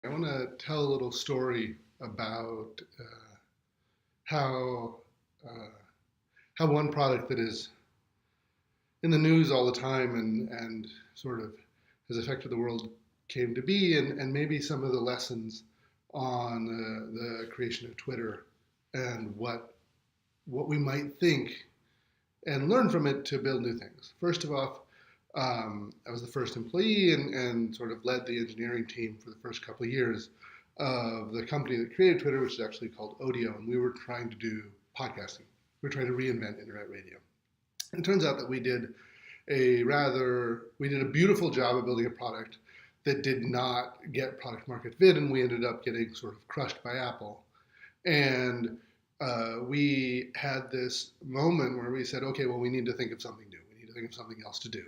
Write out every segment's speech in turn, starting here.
I want to tell a little story about how uh, how one product that is in the news all the time and sort of has affected the world came to be, and maybe some of the lessons on the creation of Twitter and what we might think and learn from it to build new things. First of all, I was the first employee and sort of led the engineering team for the first couple of years of the company that created Twitter, which is actually called Odeo, and we were trying to do podcasting. We were trying to reinvent internet radio. And it turns out that we did a beautiful job of building a product that did not get product market fit, and we ended up getting sort of crushed by Apple. And we had this moment where we said, okay, well, we need to think of something new. We need to think of something else to do.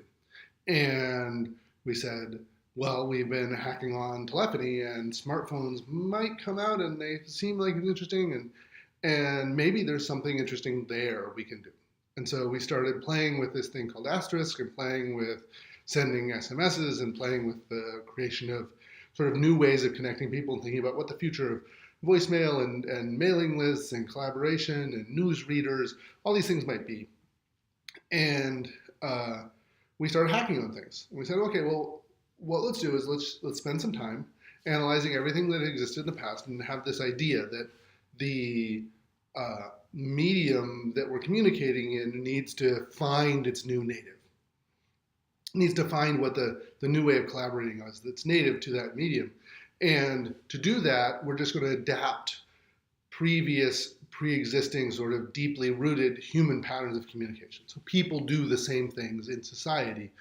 And we said, well, we've been hacking on telephony, and smartphones might come out, and they seem like it's interesting, and maybe there's something interesting there we can do. And so we started playing with this thing called Asterisk, and playing with sending SMSs, and playing with the creation of sort of new ways of connecting people, and thinking about what the future of voicemail and mailing lists and collaboration and news readers, all these things might be. And we started hacking on things. And we said, okay, well, what let's do is let's spend some time analyzing everything that existed in the past, and have this idea that the medium that we're communicating in needs to find its new native. It needs to find what the new way of collaborating is that's native to that medium. And to do that, we're just going to adapt pre-existing sort of deeply rooted human patterns of communication. So people do the same things in society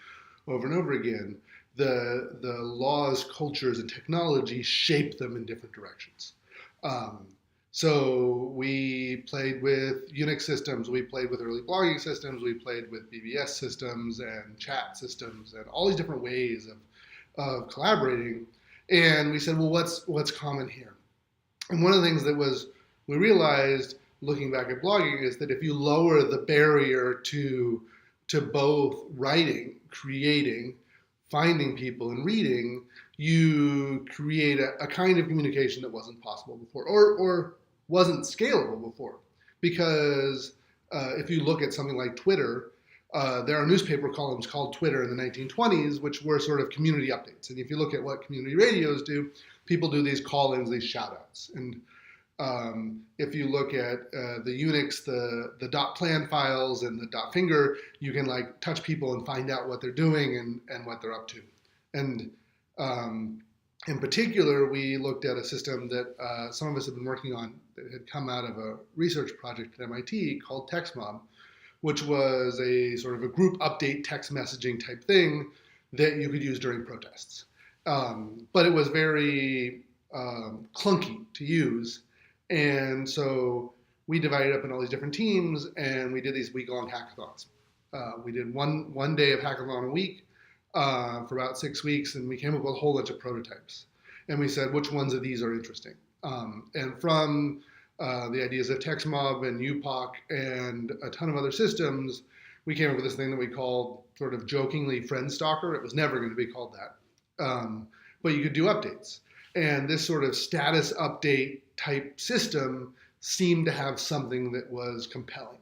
over and over again. The laws, cultures, and technology shape them in different directions. So we played with Unix systems, we played with early blogging systems, we played with BBS systems and chat systems and all these different ways of collaborating. And we said, well, what's common here? And one of the things that we realized looking back at blogging is that if you lower the barrier to both writing, creating, finding people, and reading, you create a kind of communication that wasn't possible before, or wasn't scalable before. Because if you look at something like Twitter, there are newspaper columns called Twitter in the 1920s, which were sort of community updates. And if you look at what community radios do, people do these call-ins, these shout-outs. And if you look at the Unix, the .plan files and the .finger, you can like touch people and find out what they're doing and what they're up to. And in particular, we looked at a system that some of us have been working on that had come out of a research project at MIT called TextMob, which was a sort of a group update text messaging type thing that you could use during protests. But it was very clunky to use. And so we divided up in all these different teams, and we did these week-long hackathons. We did one day of hackathon a week for about 6 weeks, and we came up with a whole bunch of prototypes. And we said, which ones of these are interesting? And from the ideas of TextMob and UPOC and a ton of other systems, we came up with this thing that we called sort of jokingly Friendstalker. It was never going to be called that. But you could do updates. And this sort of status update type system seemed to have something that was compelling.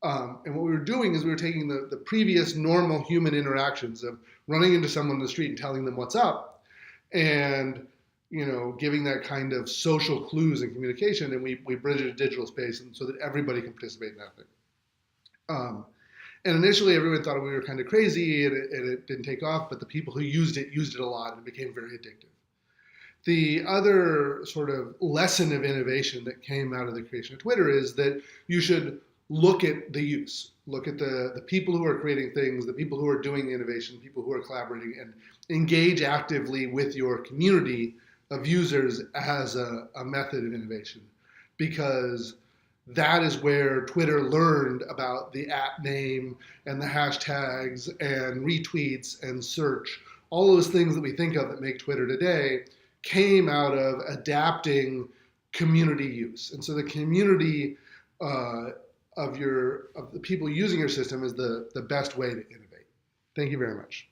And what we were doing is we were taking the previous normal human interactions of running into someone in the street and telling them what's up, and giving that kind of social clues in communication, and we bridged it to digital space, and so that everybody can participate in that thing. And initially, everyone thought we were kind of crazy, and it didn't take off, but the people who used it a lot, and it became very addictive. The other sort of lesson of innovation that came out of the creation of Twitter is that you should look at the use, look at the people who are creating things, the people who are doing the innovation, people who are collaborating, and engage actively with your community of users as a method of innovation. Because that is where Twitter learned about the @ name and the hashtags and retweets and search. All those things that we think of that make Twitter today came out of adapting community use. And so the community of the people using your system is the best way to innovate. Thank you very much.